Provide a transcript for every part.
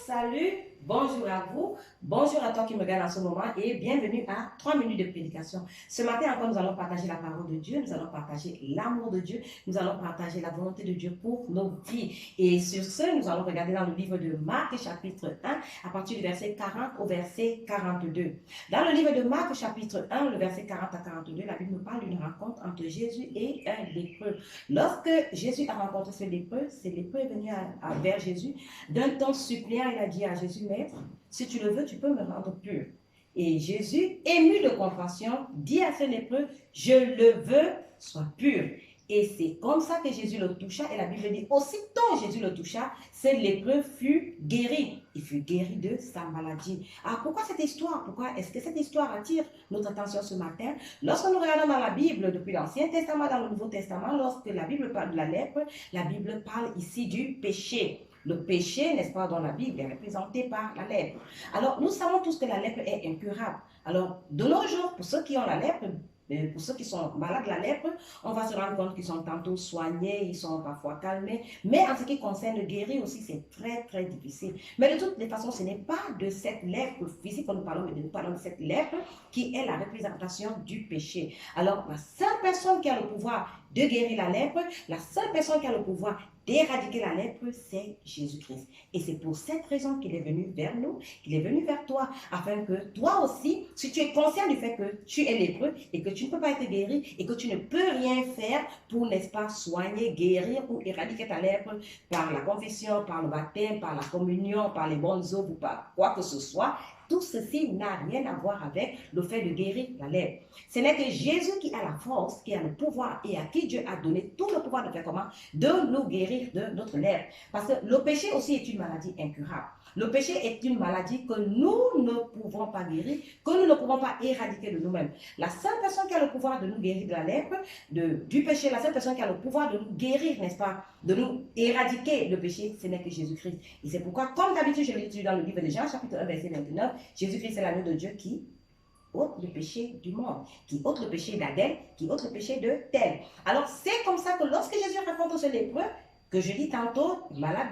salut, bonjour à vous, bonjour à toi qui me regarde en ce moment et bienvenue à 3 minutes de prédication. Ce matin encore, nous allons partager la parole de Dieu, nous allons partager l'amour de Dieu, nous allons partager la volonté de Dieu pour nos vies. Et sur ce, nous allons regarder dans le livre de Marc, chapitre 1, à partir du verset 40 au verset 42. Dans le livre de Marc, chapitre 1, le verset 40 à 42, la Bible nous parle d'une rencontre entre Jésus et un lépreux. Lorsque Jésus a rencontré ce lépreux est venu vers Jésus. D'un ton suppliant, il a dit à Jésus, Maître, si tu le veux, tu peux me rendre pur. Et Jésus, ému de compassion, dit à ce lépreux, je le veux, sois pur. Et c'est comme ça que Jésus le toucha. Et la Bible dit, aussitôt Jésus le toucha, ce lépreux fut guéri. Il fut guéri de sa maladie. Alors pourquoi cette histoire? Pourquoi est-ce que cette histoire attire notre attention ce matin? Lorsque nous regardons dans la Bible, depuis l'Ancien Testament, dans le Nouveau Testament, lorsque la Bible parle de la lèpre, la Bible parle ici du péché. Le péché, n'est-ce pas, dans la Bible, est représenté par la lèpre. Alors, nous savons tous que la lèpre est incurable. Alors, de nos jours, pour ceux qui ont la lèpre, pour ceux qui sont malades de la lèpre, on va se rendre compte qu'ils sont tantôt soignés, ils sont parfois calmés. Mais en ce qui concerne le guérir aussi, c'est très, très difficile. Mais de toutes les façons, ce n'est pas de cette lèpre physique que nous parlons, mais nous parlons de cette lèpre qui est la représentation du péché. Alors, la seule personne qui a le pouvoir de guérir la lèpre, la seule personne qui a le pouvoir d'éradiquer la lèpre, c'est Jésus-Christ. Et c'est pour cette raison qu'il est venu vers nous, qu'il est venu vers toi, afin que toi aussi, si tu es conscient du fait que tu es lépreux et que tu ne peux pas être guéri et que tu ne peux rien faire pour, n'est-ce pas, soigner, guérir ou éradiquer ta lèpre par la confession, par le baptême, par la communion, par les bonnes eaux ou par quoi que ce soit, tout ceci n'a rien à voir avec le fait de guérir la lèpre. Ce n'est que Jésus qui a la force, qui a le pouvoir et à qui Dieu a donné tout le pouvoir de faire comment? De nous guérir de notre lèpre. Parce que le péché aussi est une maladie incurable. Le péché est une maladie que nous ne pouvons pas guérir, que nous ne pouvons pas éradiquer de nous-mêmes. La seule personne qui a le pouvoir de nous guérir de la lèpre, du péché, la seule personne qui a le pouvoir de nous guérir, n'est-ce pas, de nous éradiquer le péché, ce n'est que Jésus-Christ. Et c'est pourquoi, comme d'habitude, je l'ai dit dans le livre de Jean, chapitre 1, verset 29, Jésus-Christ est l'agneau de Dieu qui ôte le péché du monde, qui ôte le péché d'Adèle, qui ôte le péché de tel. Alors, c'est comme ça que lorsque Jésus rencontre ce lépreux, que je dis tantôt, malade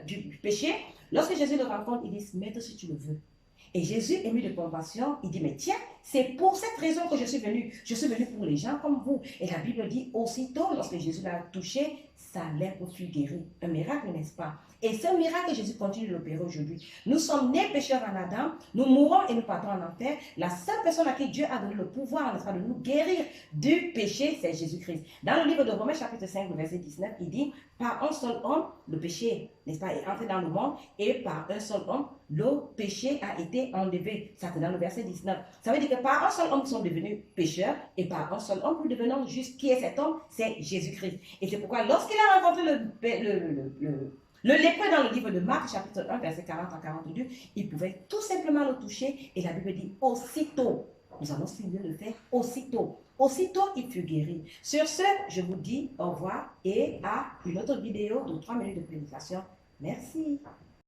du péché, lorsque Jésus le rencontre, il dit, Maître, si tu le veux. Et Jésus, ému de compassion, il dit, mais tiens, c'est pour cette raison que je suis venu. Je suis venu pour les gens comme vous. Et la Bible dit, aussitôt, lorsque Jésus l'a touché, sa lèpre fut guérie. Un miracle, n'est-ce pas? Et ce miracle, Jésus continue de l'opérer aujourd'hui. Nous sommes nés pécheurs en Adam, nous mourons et nous partons en enfer. La seule personne à qui Dieu a donné le pouvoir, n'est-ce pas, de nous guérir du péché, c'est Jésus-Christ. Dans le livre de Romains, chapitre 5, verset 19, il dit, par un seul homme, le péché, n'est-ce pas, est entré dans le monde, et par un seul homme, le péché a été enlevé. Ça, c'est dans le verset 19. Ça veut dire que par un seul homme, nous sommes devenus pécheurs, et par un seul homme, nous devenons justes. Qui est cet homme? C'est Jésus-Christ. Et c'est pourquoi, lorsqu'il a rencontré le lépreux dans le livre de Marc, chapitre 1, verset 40 à 42, il pouvait tout simplement le toucher, et la Bible dit aussitôt. Nous allons suivre le fait aussitôt. Aussitôt, il fut guéri. Sur ce, je vous dis au revoir et à une autre vidéo de 3 minutes de prédication. Merci.